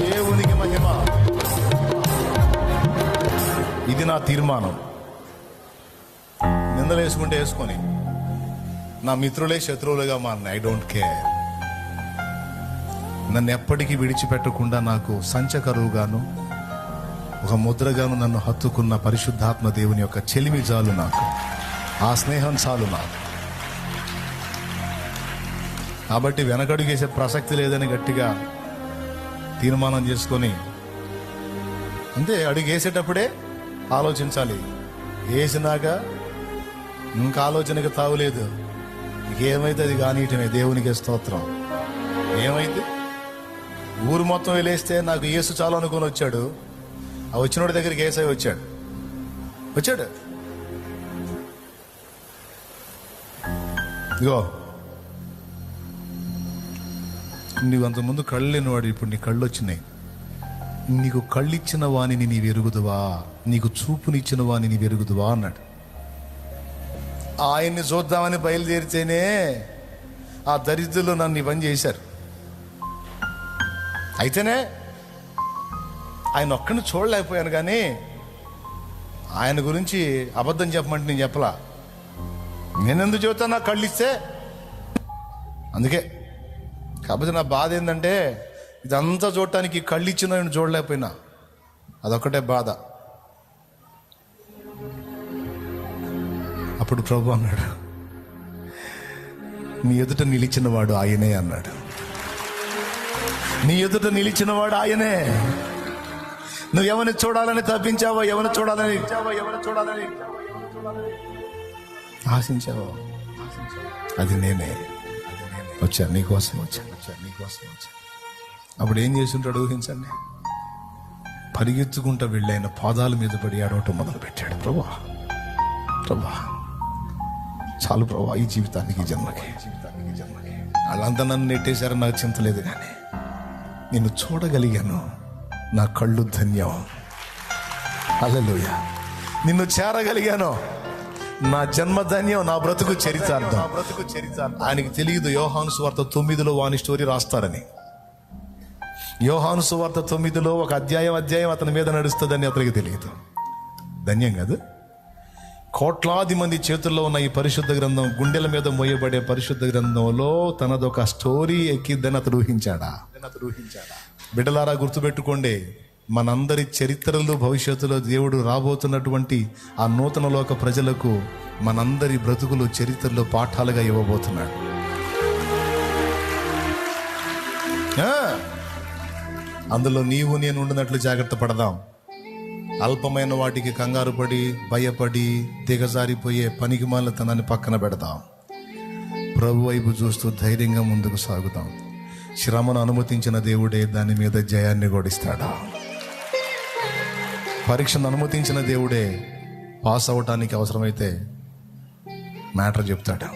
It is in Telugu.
దేవునికి మహిమ. ఇది నా తీర్మానం. నిందలు వేసుకుంటే వేసుకొని, నా మిత్రులే శత్రువులుగా మారిన, ఐ డోంట్ కేర్. నన్ను ఎప్పటికీ విడిచిపెట్టకుండా నాకు సంచకరువుగాను ఒక ముద్రగాను నన్ను హత్తుకున్న పరిశుద్ధాత్మ దేవుని యొక్క చెలిమి చాలు నాకు, ఆ స్నేహం చాలు నాకు. కాబట్టి వెనకడుగేసే ప్రసక్తి లేదని గట్టిగా తీర్మానం చేసుకొని, అంతే, అడుగేసేటప్పుడే ఆలోచించాలి. వేసినాక ఇంకా ఆలోచనకి తావులేదు. ఏమైతే అది కానీయటమే. దేవునికి స్తోత్రం. ఏమైతే ఊరు మొత్తం వెళ్ళేస్తే నాకు యేసు చాలు అనుకుని వచ్చాడు. ఆ వచ్చినోడి దగ్గరికి ఏసై వచ్చాడు. ఇగో, నీవు అంతకుముందు కళ్ళు లేనివాడు, ఇప్పుడు నీ కళ్ళు వచ్చినాయి. నీకు కళ్ళిచ్చిన వాణిని నీ వెరుగుదువా, నీకు చూపునిచ్చిన వాణిని వెరుగుదువా అన్నాడు. ఆయన్ని చూద్దామని బయలుదేరితేనే ఆ దరిద్రులు నన్ను ఇవన్నీ చేశారు. అయితేనే ఆయన ఒక్కడిని చూడలేకపోయాను, కానీ ఆయన గురించి అబద్ధం చెప్పమంటే నేను చెప్పలా. నేనెందుకు చెబుతాను? నాకు కళ్ళు ఇస్తే. అందుకే కాకపోతే నా బాధ ఏంటంటే, ఇదంతా చూడటానికి కళ్ళు ఇచ్చిన నేను చూడలేకపోయినా, అదొక్కటే బాధ. అప్పుడు ప్రభు అన్నాడు, నీ ఎదుట నిలిచిన వాడు ఆయనే అన్నాడు. నీ ఎదుట నిలిచిన వాడు ఆయనే. నువ్వు ఎవరిని చూడాలని తప్పించావో, ఎవరిని చూడాలని ఆశించావో, అది నేనే. వచ్చాను నీకోసం, వచ్చాను. అప్పుడు ఏం చేసి ఉంటాడు ఊహించండి. పరిగెత్తుకుంటూ వెళ్ళైన పాదాల మీద పడి ఆడవటం మొదలు పెట్టాడు. ప్రభా, చాలు ప్రభా, ఈ జీవితానికి, జన్మకి. వాళ్ళంతా నన్ను నెట్టేశారని నాకు చింత లేదు, కానీ నిన్ను చూడగలిగాను, నా కళ్ళు ధన్యం. హల్లెలూయా. నిన్ను చేరగలిగాను, నా జన్మ ధన్యం, నా బ్రతుకు చరితార్థం. ఆయనకి తెలియదు యోహాను సువార్త 9లో వాని స్టోరీ రాస్తారని. యోహాను సువార్త 9లో ఒక అధ్యాయం అతని మీద నడుస్తుందని అతనికి తెలియదు. ధన్యం కాదు? కోట్లాది మంది చేతుల్లో ఉన్న ఈ పరిశుద్ధ గ్రంథం, గుండెల మీద మోయబడే పరిశుద్ధ గ్రంథంలో తనదొక స్టోరీ ఎక్కిద్దని అతడు ఊహించాడా? బిడ్డలారా, గుర్తుపెట్టుకోండి, మనందరి చరిత్రలు భవిష్యత్తులో దేవుడు రాబోతున్నటువంటి ఆ నూతన లోక ప్రజలకు మనందరి బ్రతుకులు చరిత్రలో పాఠాలుగా ఇవ్వబోతున్నాడు. అందులో నీవు నేను ఉండినట్లు జాగ్రత్త పడదాం. అల్పమైన వాటికి కంగారు పడి, భయపడి, దిగజారిపోయే పనికిమాలితనాన్ని పక్కన పెడదాం. ప్రభు వైపు చూస్తూ ధైర్యంగా ముందుకు సాగుదాం. శ్రమను అనుమతించిన దేవుడే దాని మీద జయాన్ని గొడిస్తాడా? పరీక్షను అనుమతించిన దేవుడే పాస్ అవటానికి అవసరమైతే మ్యాటర్ చెప్తాడు.